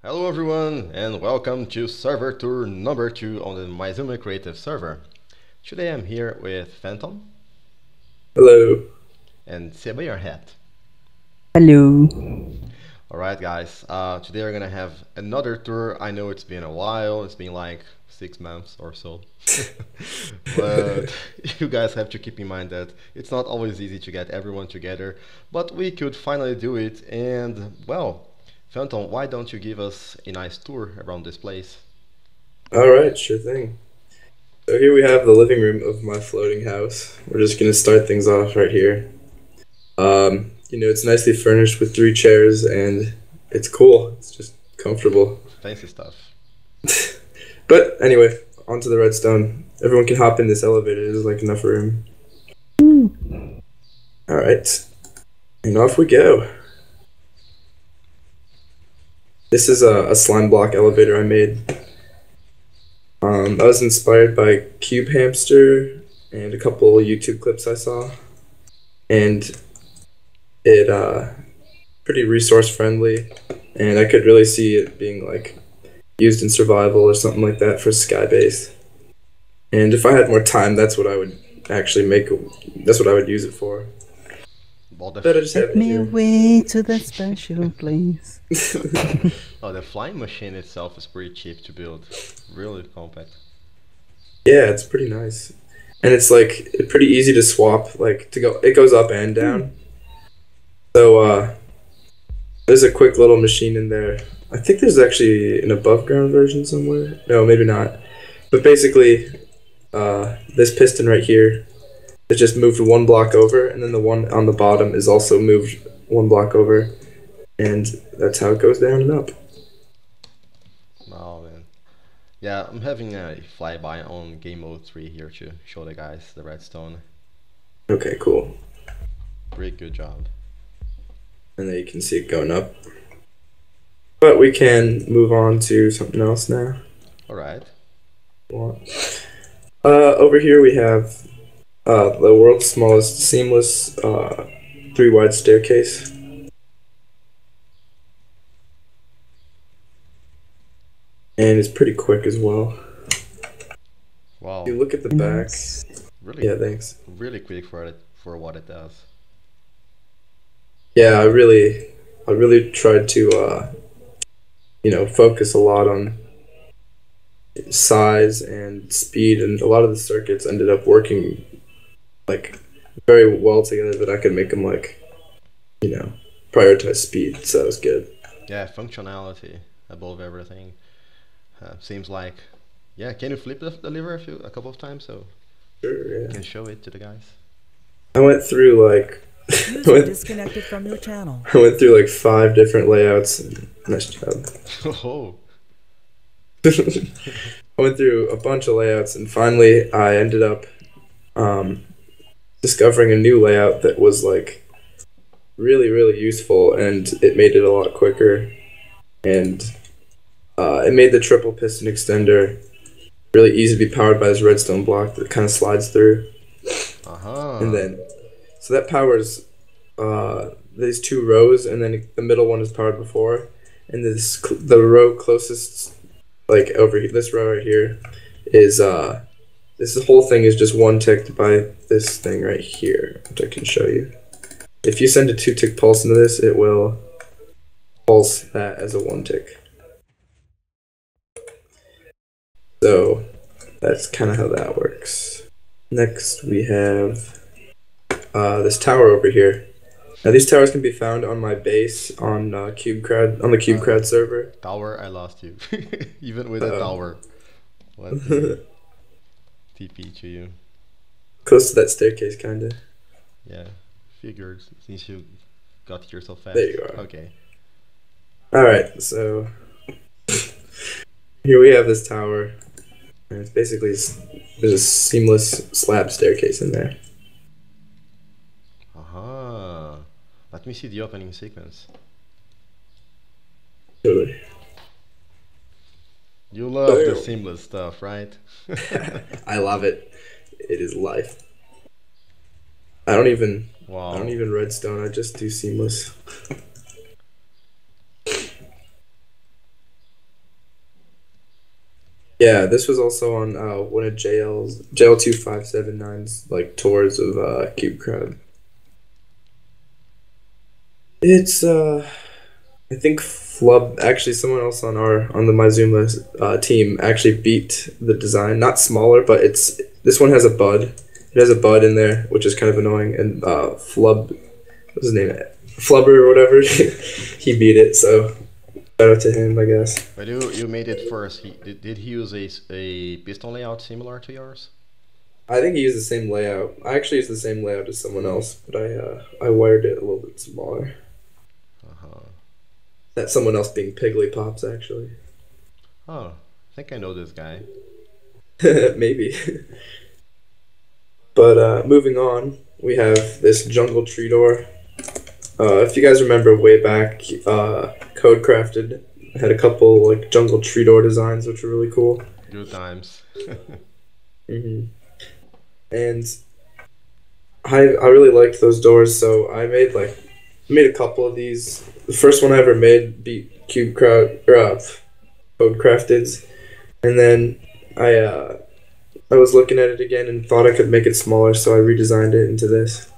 Hello everyone and welcome to server tour number 2 on the Maizuma Creative Server. Today I'm here with Phantom Hello. and Seba your hat. Hello. Alright guys, today we're gonna have another tour. I know it's been a while, it's been like 6 months or so. But you guys have to keep in mind that it's not always easy to get everyone together, but we could finally do it and well, Phantom, why don't you give us a nice tour around this place? All right, sure thing. So here we have the living room of my floating house. We're just gonna start things off right here. It's nicely furnished with three chairs and it's cool. It's just comfortable. Fancy stuff. But anyway, onto the redstone. Everyone can hop in this elevator. There's like enough room. All right, and off we go. This is a slime block elevator I made. I was inspired by Cube Hamster and a couple YouTube clips I saw, and it pretty resource friendly, and I could really see it being like used in survival or something like that for Skybase. And if I had more time, that's what I would actually make. That's what I would use it for. Well, But I just have Take it me here. away to that special place. oh, the flying machine itself is pretty cheap to build. Really compact. Yeah, it's pretty nice, and it's like pretty easy to swap. Like to go, it goes up and down. So there's a quick little machine in there. I think there's actually an above ground version somewhere. No, maybe not. But basically, this piston right here is just moved one block over, and then the one on the bottom is also moved one block over, and that's how it goes down and up. Oh man. Yeah, I'm having a flyby on game mode 3 here to show the guys the redstone. Okay, cool. Pretty good job. And then you can see it going up. But we can move on to something else now. Alright. Over here we have the world's smallest seamless three wide staircase. And it's pretty quick as well. Wow. If you look at the back, Really yeah, thanks. really quick for it for what it does. Yeah, I really tried to focus a lot on size and speed, and a lot of the circuits ended up working like very well together that I could make them like you know prioritize speed, so that was good. Yeah, functionality above everything. Seems like yeah, can you flip the lever a couple of times so Sure, you yeah. can show it to the guys? I went through like I User went, disconnected from your channel. I went through like five different layouts. Nice job. Oh. I went through a bunch of layouts, and finally I ended up um, discovering a new layout that was like really, really useful, and it made it a lot quicker. And it made the triple piston extender really easy to be powered by this redstone block that kind of slides through. And Uh-huh. then, so that powers these two rows, and then the middle one is powered before. And the row closest, like over here, this row right here, is this whole thing is just one ticked by this thing right here, which I can show you. If you send a two tick pulse into this, it will pulse that as a one tick. So that's kind of how that works. Next, we have this tower over here. Now these towers can be found on my base on CubeCrad on the CubeCrad server. Tower, I lost you. Even with a Uh-oh. tower. Let me TP to you. Close to that staircase, kinda. Yeah, figured since you got here so fast. There you are. Okay. All right, so here we have this tower, and it's basically there's a seamless slab staircase in there. Uh-huh. Let me see the opening sequence. Totally. You love the Boom. seamless stuff, right? I love it. It is life. I don't even I don't Wow. even redstone. I just do seamless. Yeah, this was also on one of JL2579's like tours of Cube Crowd. It's I think Flub actually someone else on the Maizuma team actually beat the design. Not smaller, but it's this one has a bud. It has a bud in there, which is kind of annoying. And Flub, what's his name? Flubber or whatever. He beat it. So shout out to him, I guess. But you made it first. Did he use a piston layout similar to yours? I think he used the same layout. I actually used the same layout as someone else, but I wired it a little bit smaller. Uh-huh. That someone else being Piggly Pops actually. Oh, I think I know this guy. Maybe. But moving on, we have this jungle tree door. If you guys remember way back, Code Crafted had a couple like jungle tree door designs, which were really cool. Good times. And I really liked those doors, so I made a couple of these. The first one I ever made beat Code Crafted's, and then I was looking at it again and thought I could make it smaller, so I redesigned it into this.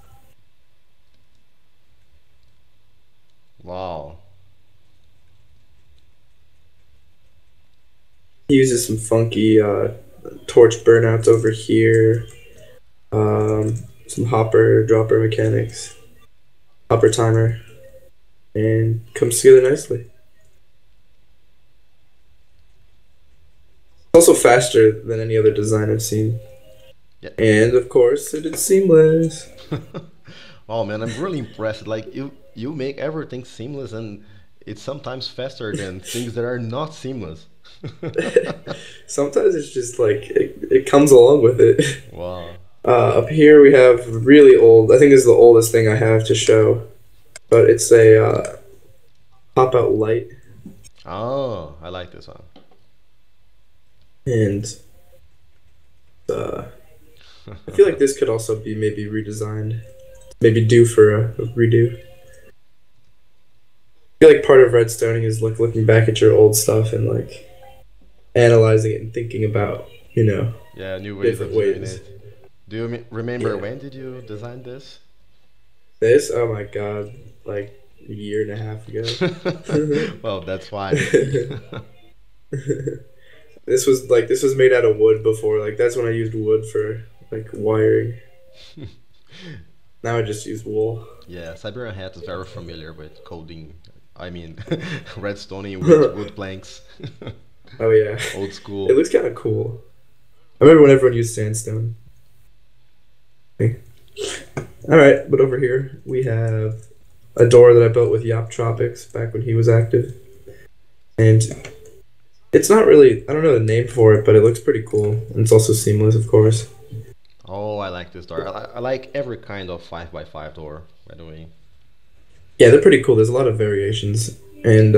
Wow. He uses some funky torch burnouts over here, some hopper dropper mechanics, hopper timer, and comes together nicely. It's also faster than any other design I've seen. Yeah. And of course, it is seamless. Wow, man, I'm really impressed. Like you make everything seamless, and it's sometimes faster than things that are not seamless. Sometimes it's just like it comes along with it. Wow. Up here we have really old. I think this is the oldest thing I have to show, but it's a pop out light, Oh, I like this one. and I feel like this could also be maybe redesigned, maybe due for a redo. I feel like part of redstoning is like looking back at your old stuff and like analyzing it and thinking about Yeah, new ways of different doing ways. it. Do you remember Yeah. when did you design this? This, oh my god, like a year and a half ago. Well, that's why. Maybe. This was made out of wood before. Like that's when I used wood for like wiring. Now I just use wool. Yeah, Siberian Hat is very familiar with coding. I mean, redstoning with wood planks. Oh yeah, Old it school. looks kind of cool. I remember when everyone used sandstone. All right, but over here we have a door that I built with Yop Tropics back when he was active, and it's not really I don't know the name for it, but it looks pretty cool, and it's also seamless, of course. Oh, I like this door. I like every kind of 5x5 door, by the way. Yeah, they're pretty cool. There's a lot of variations, and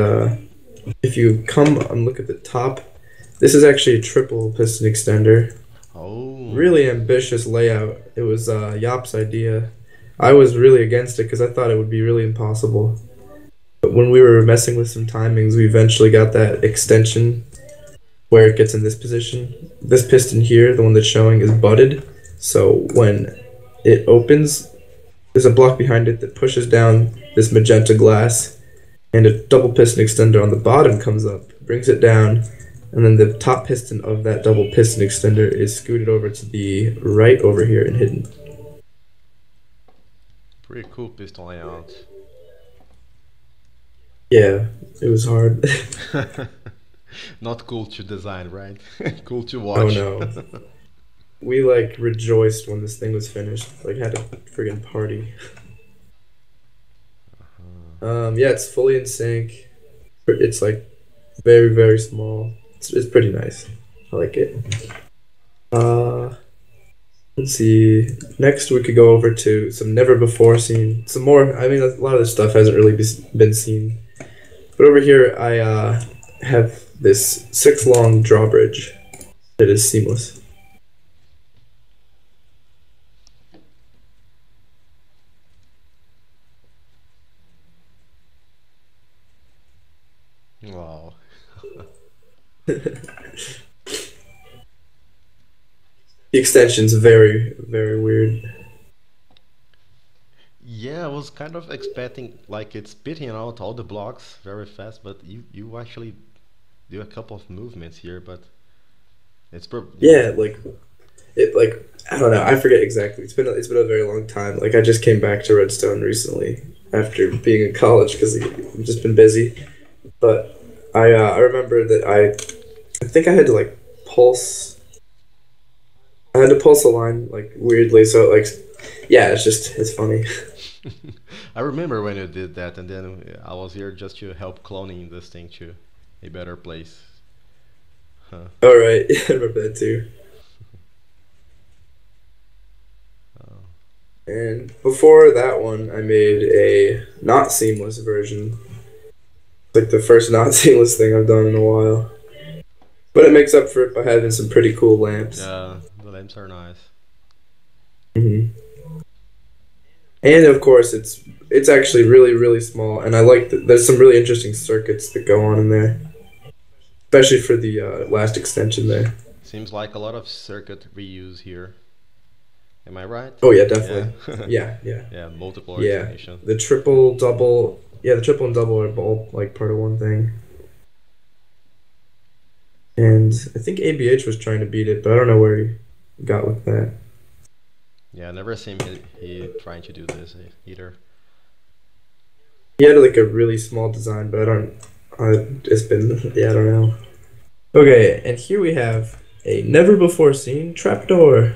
if you come and look at the top, this is actually a triple piston extender. Oh. Really ambitious layout. It was Yop's idea. I was really against it because I thought it would be really impossible. But when we were messing with some timings, we eventually got that extension where it gets in this position. This piston here, the one that's showing, is butted. So when it opens, there's a block behind it that pushes down this magenta glass, and a double piston extender on the bottom comes up, brings it down, and then the top piston of that double piston extender is scooted over to the right over here and hidden. Pretty cool piston layout. Yeah, it was hard. Not cool to design, right? Cool to Oh watch. no. We like rejoiced when this thing was finished. Like had a friggin' party. Yeah, it's fully in sync. It's like very, very small. It's pretty nice. I like it. Let's see. Next, we could go over to some never before seen. Some more. I mean, a lot of this stuff hasn't really been seen. But over here, I have this 6 long drawbridge that is seamless. Wow. The extension's very, very weird. Yeah, I was kind of expecting like it's spitting out all the blocks very fast, but you actually do a couple of movements here, but yeah. Yeah, like I don't know. I forget exactly. It's been a very long time. Like I just came back to Redstone recently after being in college because I've just been busy. But I remember that I think I had to like pulse. I had to pulse a line like weirdly. So like yeah, it's funny. I remember when you did that, and then I was here just to help cloning this thing to a better place. Huh. All right, yeah, I remember that too. Oh. And before that one, I made a not seamless version. Like the first not seamless thing I've done in a while. But it makes up for it by having some pretty cool lamps. Yeah, the lamps are nice. hmm And of course, it's actually really really small, and I like that. There's some really interesting circuits that go on in there, especially for the last extension there. Seems like a lot of circuit reuse here. Am I right? Oh yeah, definitely. Yeah. Yeah, yeah, Yeah, multiple yeah. origination. The triple, double. Yeah, the triple and double are both like part of one thing. And I think ABH was trying to beat it, but I don't know where he got with that. Yeah, I never seen he trying to do this either. He had like a really small design, but it's been, yeah, I don't know. Okay, and here we have a never before seen trapdoor.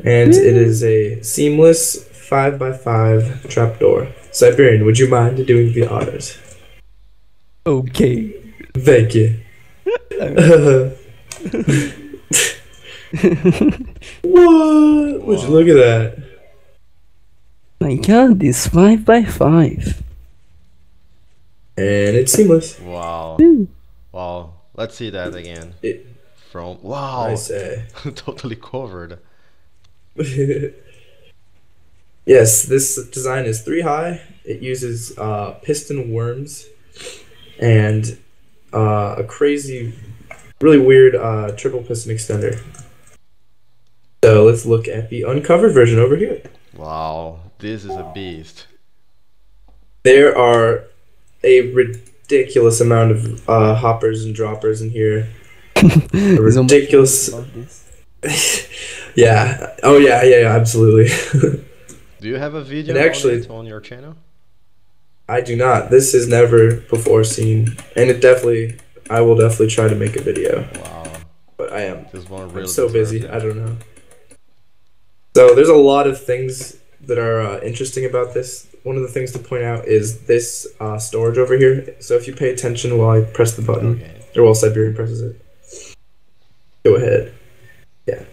And it is a seamless 5x5 trapdoor. Siberian, would you mind doing the honors? Okay. Thank you. What? Would you look at that? My god, this 5x5. And it's seamless. Wow. Ooh. Wow. Let's see that again. It, From wow. I say. Totally covered. Yes, this design is 3 high. It uses piston worms and a crazy, really weird triple piston extender. So let's look at the uncovered version over here. Wow. This is a beast. There are a ridiculous amount of hoppers and droppers in here. A ridiculous. Yeah. Oh yeah. Yeah. Absolutely. Do you have a video And actually- on it on your channel? I do not. This is never before seen, and I will definitely try to make a video. Wow. But I am. This one I'm really so busy. deserved I it. don't know. So there's a lot of things that are interesting about this. One of the things to point out is this storage over here. So if you pay attention while I press the button, Okay. or while Siberian presses it, go ahead. Yeah.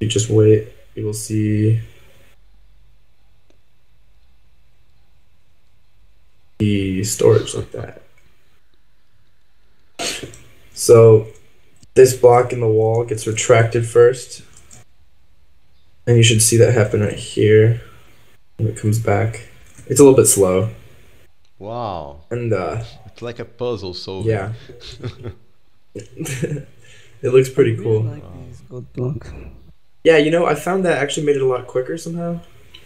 You just wait. You will see the storage like that. So this block in the wall gets retracted first. And you should see that happen right here when it comes back. It's a little bit slow. Wow. And It's like a puzzle solving. yeah. It looks pretty cool. I like this gold block. Yeah, I found that actually made it a lot quicker somehow.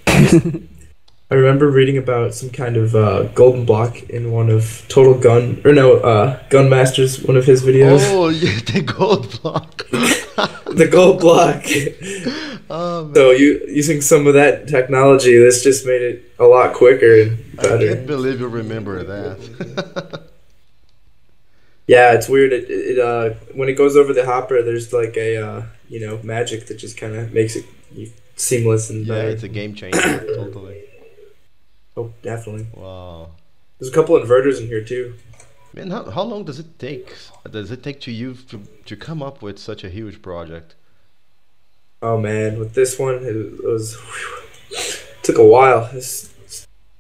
I remember reading about some kind of golden block in one of Gun Master's one of his videos. Oh, yeah, the gold block. The gold block. Oh, man. So using some of that technology, this just made it a lot quicker and I better. can't believe you remember that. Yeah, it's weird. It when it goes over the hopper, there's like a magic that just kind of makes it seamless and Yeah, better. it's a game changer. Totally. Oh, definitely. Wow. There's a couple inverters in here too. Man, how long does it take? Does it take to come up with such a huge project? Oh man, with this one, it was took a while. This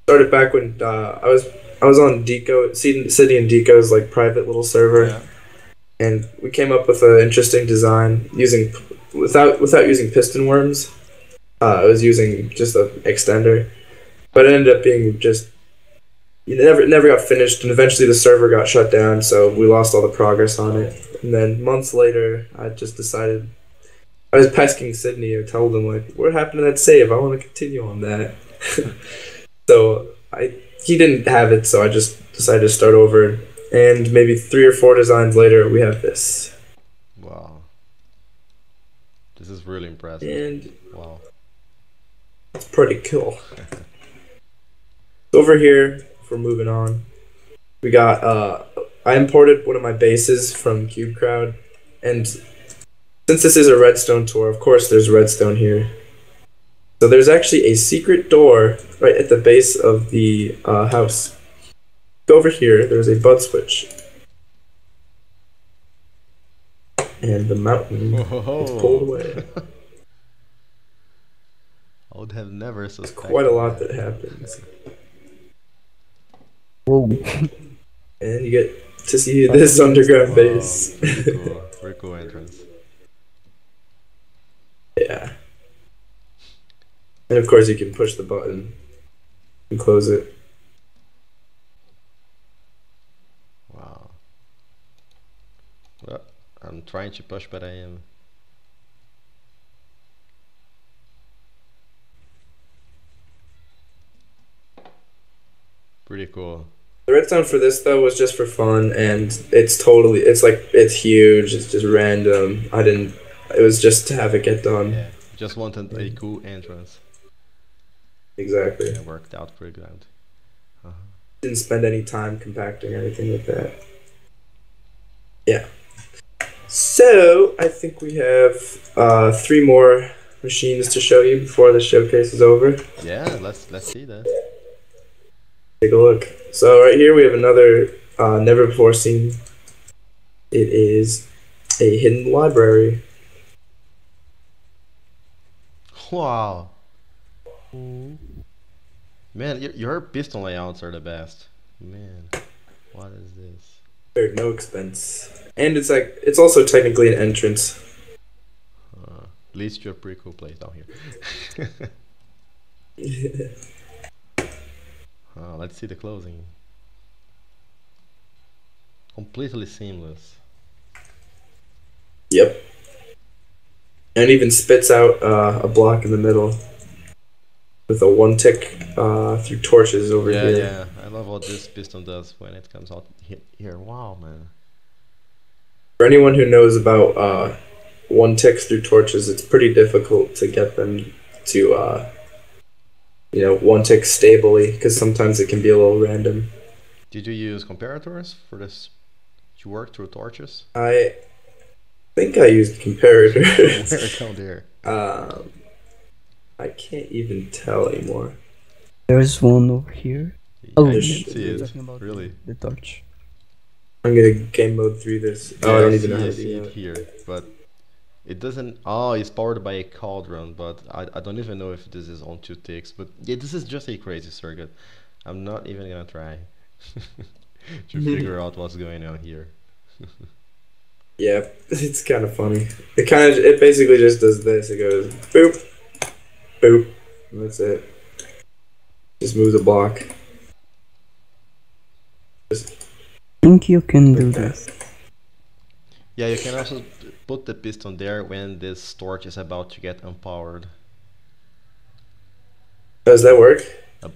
started back when I was on Deco, City and Deco's like private little server, Yeah. and we came up with an interesting design without using piston worms. I was using just an extender, but it ended up being just it never got finished, and eventually the server got shut down, so we lost all the progress on it. And then months later, I just decided I was pesking Sydney. I told him like, "What happened to that save? I want to continue on that." So he didn't have it, so I just decided to start over. And maybe 3 or 4 designs later, we have this. Wow. This is really impressive. And wow. it's pretty cool. Over here, if we're moving on, we got I imported one of my bases from CubeCrowd, and since this is a redstone tour, of course there's redstone here. So there's actually a secret door right at the base of the house. Go over here, there's a bud switch. And the mountain is pulled away. I would have never suspected. Quite a lot that happens. Whoa. And you get to see this underground base. Pretty cool. Very cool entrance. Yeah. And of course you can push the button and close it. Wow. Well, I'm trying to push, but I am. Pretty cool. The redstone for this though was just for fun, and it's huge, it's just random. It was just to have it get done. Yeah, just wanted a cool entrance. Exactly. It worked out pretty good. Didn't spend any time compacting or anything like that. Yeah. So I think we have 3 more machines to show you before the showcase is over. Yeah, let's see that. Take a look. So right here we have another never before seen. It is a hidden library. Wow. Man, your piston layouts are the best. Man, what is this? There's no expense. And it's also technically an entrance. Leads to a pretty cool place down here. Let's see the closing. Completely seamless. Yep. And it even spits out a block in the middle with a 1 tick through torches over here. Yeah, I love what this piston does when it comes out here. Wow, man. For anyone who knows about 1 ticks through torches, it's pretty difficult to get them to 1 tick stably, because sometimes it can be a little random. Did you use comparators for this to work through torches? I think I used comparators. Where down there? I can't even tell anymore. There's one over here. Yeah, Oh, I yeah, can sh- see you're it. talking about Really. the torch. I'm gonna game mode through this. Oh, I don't even know how to see do it that. here, but it doesn't. Oh, it's powered by a cauldron, but I don't even know if this is on 2 ticks. But yeah, this is just a crazy circuit. I'm not even gonna try to figure out what's going on here. Yeah, it's kind of funny. It basically just does this. It goes boop, boop, and that's it. Just moves a block. Just I think you can do like that. this. Yeah, you can also put the piston there when this torch is about to get unpowered. Does that work?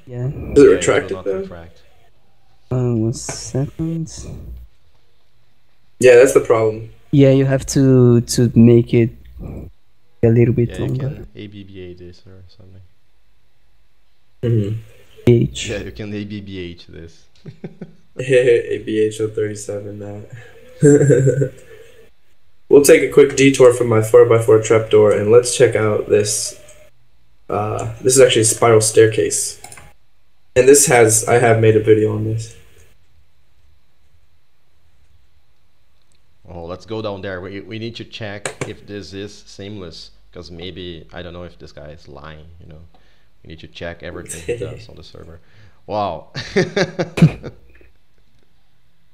Yeah. Does it Yeah, retract will it not though? retract. 1 second. Yeah, that's the problem. Yeah, you have to make it a little bit Yeah, you longer. can ABBA this or something. Mm-hmm. H. Yeah, you can ABBH this. ABHO37 that. We'll take a quick detour from my 4x4 trapdoor and let's check out this. This is actually a spiral staircase. And I have made a video on this. Oh, let's go down there. We need to check if this is seamless, because maybe, I don't know if this guy is lying, you know. We need to check everything he does on the server. Wow.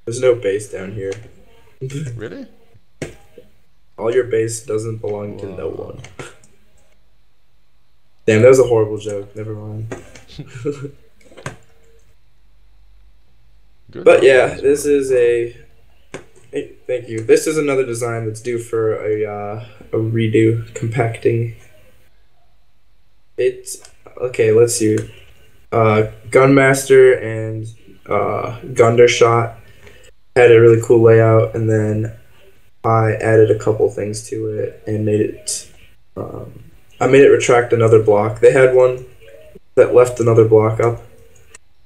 There's no base down here. Really? All your base doesn't belong to no Wow. one. Damn, that was a horrible joke. Never mind. Good But job with yeah, this this one. is a. Hey, thank you. This is another design that's due for a redo, compacting. It's okay. Let's see. Gunmaster and Gundershot had a really cool layout, and then I added a couple things to it and made it. Um, I made it retract another block. They had one that left another block up,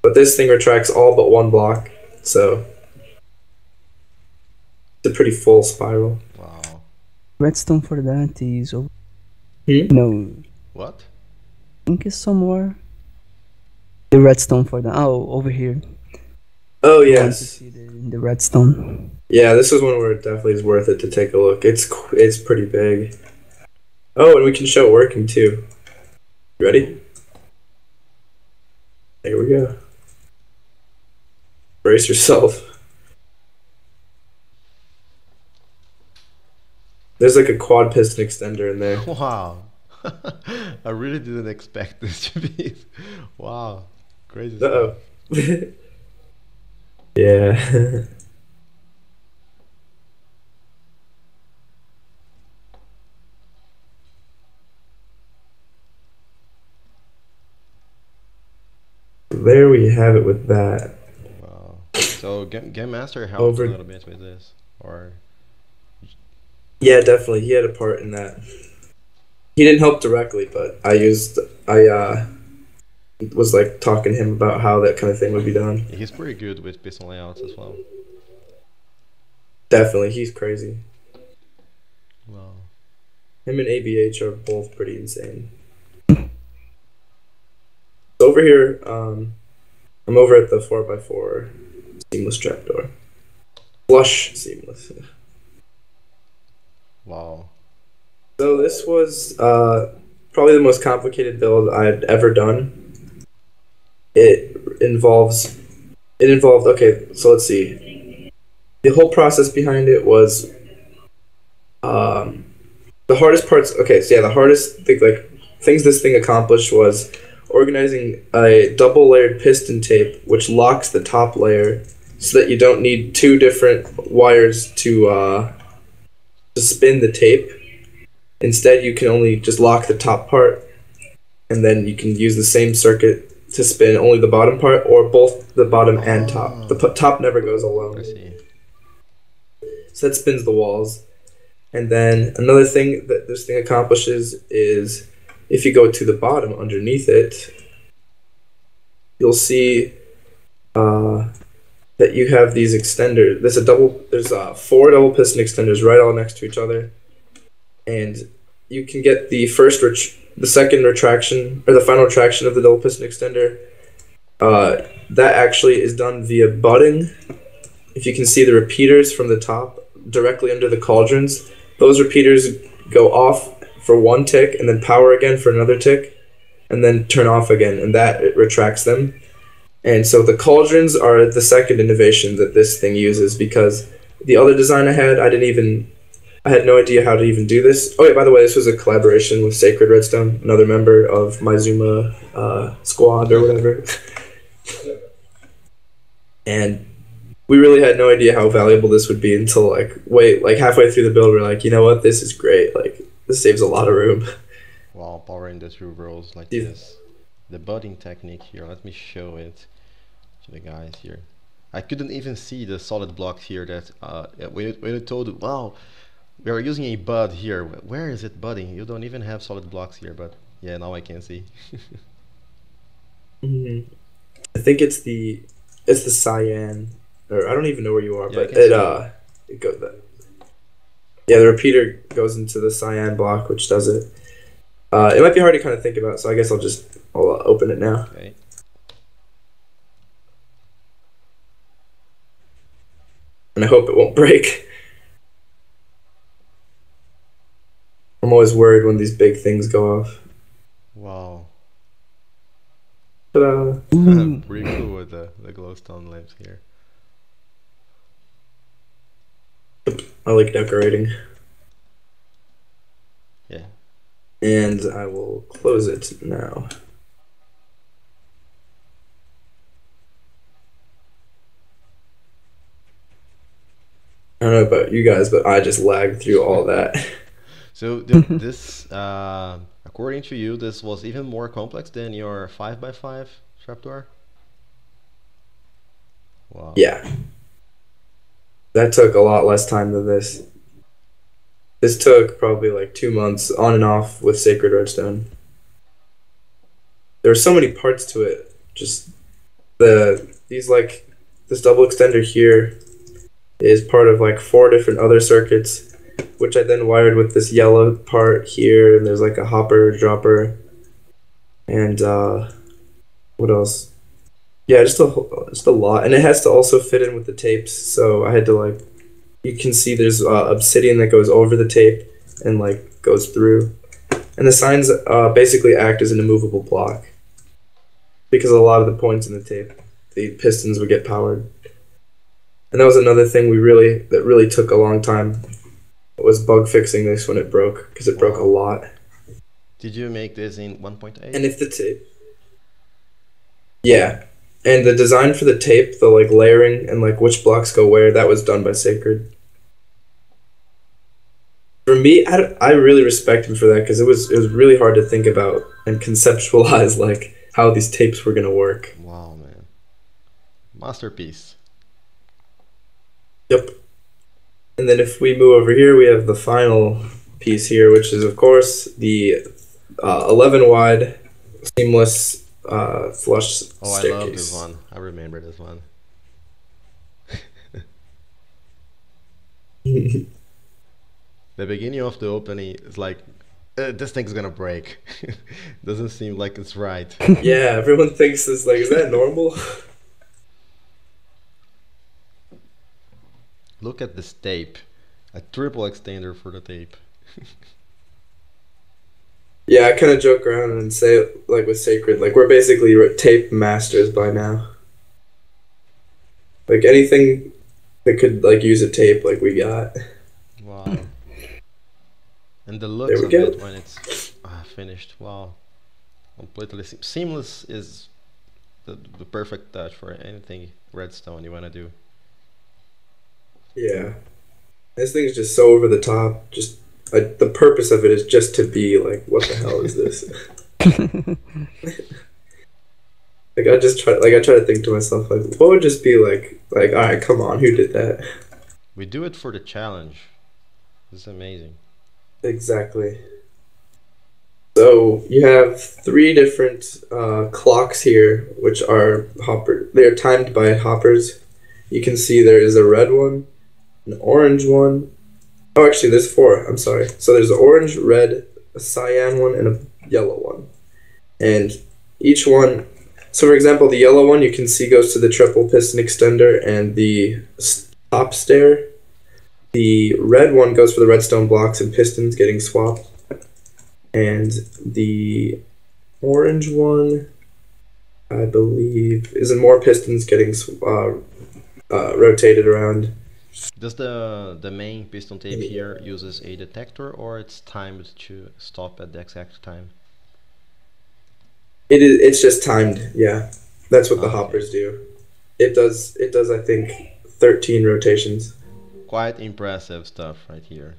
but this thing retracts all but one block, so it's a pretty full spiral. Wow. Redstone for that is over. Hmm? No, I What? think it's somewhere. The redstone for that. Oh, over here. Oh I want to yes, see the redstone. yeah. This is one where it definitely is worth it to take a look. It's pretty big. Oh, and we can show it working too. You ready? There we go. Brace yourself. There's like a quad piston extender in there. Wow. I really didn't expect this to be. Wow. Crazy Uh stuff. oh. Yeah. There we have it with that. Wow. So Game Master helped a Over. little bit with this, or Yeah, definitely. He had a part in that. He didn't help directly, but I was like talking to him about how that kind of thing would be done. he's pretty good with piston layouts as well. Definitely, he's crazy. Wow. Him and ABH are both pretty insane. Over here, I'm over at the 4x4 seamless trapdoor. Flush seamless. Wow. So this was probably the most complicated build I'd ever done. It involves it involved okay, so let's see. The whole process behind it was um, the hardest parts. Okay, so yeah, the hardest thing, like things this thing accomplished was organizing a double layered piston tape, which locks the top layer, so that you don't need two different wires to spin the tape. Instead, you can only just lock the top part, and then you can use the same circuit to spin only the bottom part, or both the bottom and top. The Oh, top never goes I alone, see. so that spins the walls. And then another thing that this thing accomplishes is if you go to the bottom underneath it, you'll see uh, that you have these extenders. There's four double piston extenders right all next to each other, and you can get the second retraction or the final retraction of the double piston extender. That actually is done via butting. If you can see the repeaters from the top directly under the cauldrons, those repeaters go off for one tick and then power again for another tick and then turn off again, and that it retracts them. And so the cauldrons are the second innovation that this thing uses, because the other design I had no idea how to even do this. Oh yeah, by the way, this was a collaboration with Sacred Redstone, another member of Maizuma Squad or whatever. And we really had no idea how valuable this would be until like halfway through the build, we're like, you know what, this is great. Like this saves a lot of room. Wow, power industry rolls like Yeah. this. The budding technique here, let me show it to the guys here. I couldn't even see the solid blocks here that when it told, wow, we are using a bud here. Where is it budding? You don't even have solid blocks here, but yeah, now I can see. Mhm. I think it's the cyan, or I don't even know where you are, Yeah, I but can see you. it goes that. Yeah, the repeater goes into the cyan block, which does it. It might be hard to kind of think about, so I guess I'll open it now, Okay. and I hope it won't break. I'm always worried when these big things go off. Wow. Ta-da! Ooh. Pretty cool with the glowstone lamps here. I like decorating, Yeah. and I will close it now. 。I don't know about you guys, but I just lagged through all that. So this, according to you, this was even more complex than your 5x5 trapdoor? Wow. Yeah, that took a lot less time than this. This took probably like 2 months on and off with Sacred Redstone. There were so many parts to it. Just this double extender here is part of like 4 different other circuits, which I then wired with this yellow part here, and there's like a hopper, dropper, and what else? Yeah, just a lot, and it has to also fit in with the tapes. So I had to like, you can see there's obsidian that goes over the tape and like goes through, and the signs basically act as an immovable block because a lot of the points in the tape, the pistons would get powered. And that was another thing that really took a long time, was bug fixing this when it broke, because it broke a lot. Did you make this in 1.8? And if the tape, yeah, and the design for the tape, the like layering and like which blocks go where, that was done by Sacred. For me, I really respect him for that, because it was really hard to think about and conceptualize like how these tapes were gonna work. Wow, man. Masterpiece. Yep. And then if we move over here, we have the final piece here, which is of course the 11 wide seamless flush staircase. Oh, I love this one. I remember this one. The beginning of the opening is like, this thing's gonna break. Doesn't seem like it's right. Yeah, everyone thinks it's like, is that normal? Look at this tape. A triple extender for the tape. Yeah, I kind of joke around and say, like with Sacred, like we're basically tape masters by now. Like anything that could like use a tape, like we got. Wow. And the looks of it when it's finished. Wow. Completely seamless is the perfect touch for anything redstone you want to do. Yeah. This thing's just so over the top. Just like the purpose of it is just to be like, what the hell is this? Like I try to think to myself like, what would just be like, all right, come on, who did that? We do it for the challenge. This is amazing. Exactly. So you have 3 different clocks here, which are hopper. They are timed by hoppers. You can see there is a red one, an orange one. Oh, actually, there's 4. I'm sorry. So there's an orange, red, a cyan one, and a yellow one. And each one. So for example, the yellow one you can see goes to the triple piston extender and the top stair. The red one goes for the redstone blocks and pistons getting swapped. And the orange one, I believe, is in more pistons getting rotated around. Does the main piston tape here uses a detector, or it's timed to stop at the exact time? It's just timed, yeah. That's what the Okay. hoppers do. It does I think 13 rotations. Quite impressive stuff right here.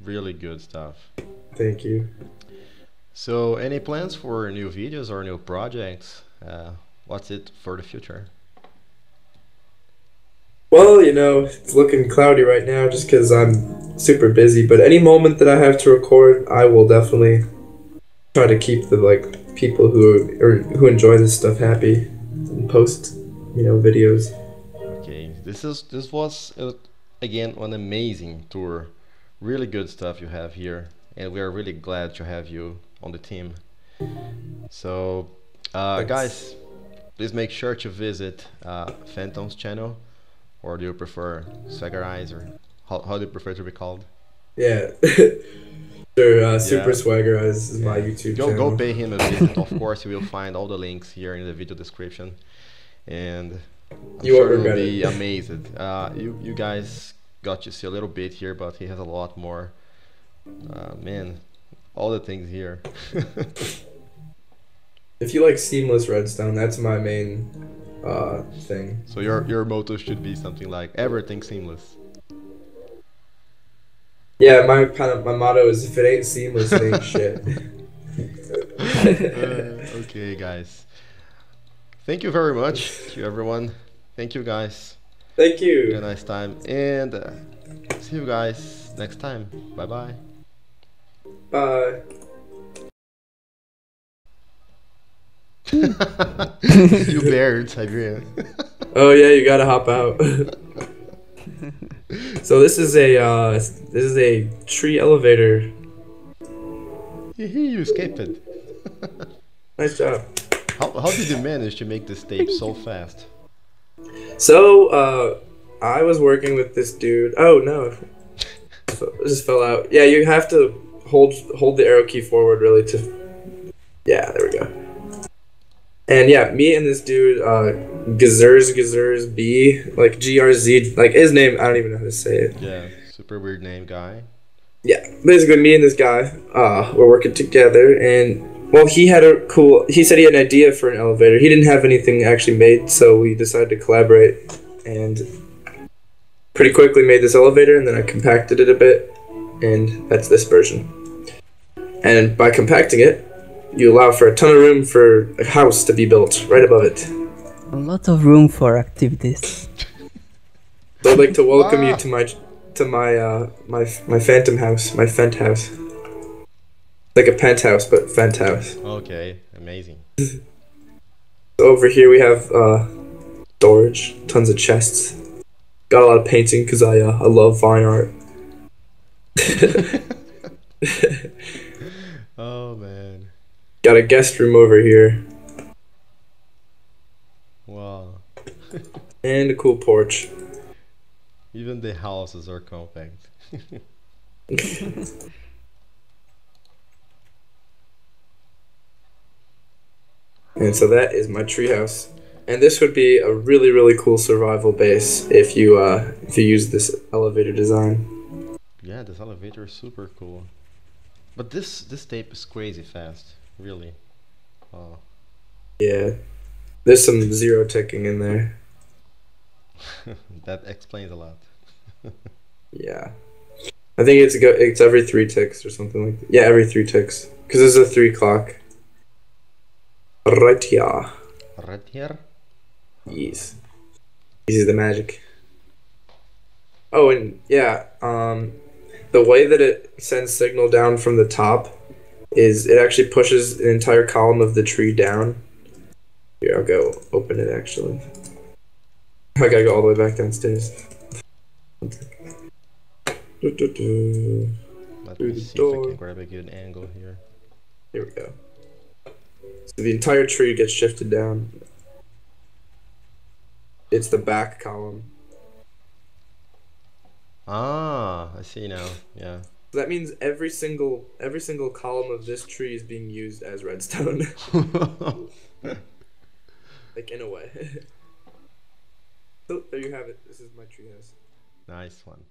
Really good stuff. Thank you. So, any plans for new videos or new projects? What's it for the future? Well, you know, it's looking cloudy right now just because I'm super busy, but any moment that I have to record, I will definitely try to keep the like people who enjoy this stuff happy and post, you know, videos. Okay, this was again an amazing tour. Really good stuff you have here, and we are really glad to have you on the team. So, guys, please make sure to visit Phantom's channel, or do you prefer Swaggerize, or how do you prefer to be called? Yeah. Sure, SuperSwaggerize is my YouTube channel. Go pay him a visit. Of course, you will find all the links here in the video description, and I'm sure you'll be amazed. You guys got to see a little bit here, but he has a lot more. Man, all the things here. If you like seamless redstone, that's my main thing. So your motto should be something like everything seamless. Yeah, my motto is if it ain't seamless, it ain't shit. Okay, guys. Thank you very much to everyone. Thank you, guys. Thank Had a you. nice time, and see you guys next time. Bye bye. Bye. You bear in Siberia. Oh yeah, you gotta hop out. So this is a tree elevator. You escaped it. Nice job. How did you manage to make this tape so fast? So I was working with this dude. Oh no, this fell out. Yeah, you have to hold the arrow key forward really to. Yeah, there we go. And yeah, me and this dude, Gazers B, like GRZ, like his name, I don't even know how to say it. Yeah, super weird name guy. Yeah, basically me and this guy, we're working together, and well, he said he had an idea for an elevator. He didn't have anything actually made, so we decided to collaborate, and pretty quickly made this elevator, and then I compacted it a bit, and that's this version. And by compacting it, you allow for a ton of room for a house to be built right above it. A lot of room for activities. So I'd like to welcome you to my phantom house, my fent house. Like a penthouse, but fent house. Okay, amazing. So over here we have storage, tons of chests. Got a lot of painting because I love fine art. Oh man. Got a guest room over here Wow. and a cool porch. Even the houses are compact. And so that is my treehouse. And this would be a really, really cool survival base if you use this elevator design. Yeah, this elevator is super cool. But this tape is crazy fast, really. Oh. Yeah, there's some zero ticking in there. That explains a lot. Yeah, I think it's every 3 ticks or something like that. Yeah, every 3 ticks because there's a 3 clock. Right here. Right here? Yes. This is the magic. Oh, and yeah, the way that it sends signal down from the top is it actually pushes an entire column of the tree down. Here, I'll go open it actually. I gotta go all the way back downstairs. Let Through me the see if I door. can grab a good angle here. Here we go. So the entire tree gets shifted down. It's the back column. Ah, I see now. Yeah. So that means every single column of this tree is being used as redstone. Like in a way. So there you have it. This is my treehouse. Nice one.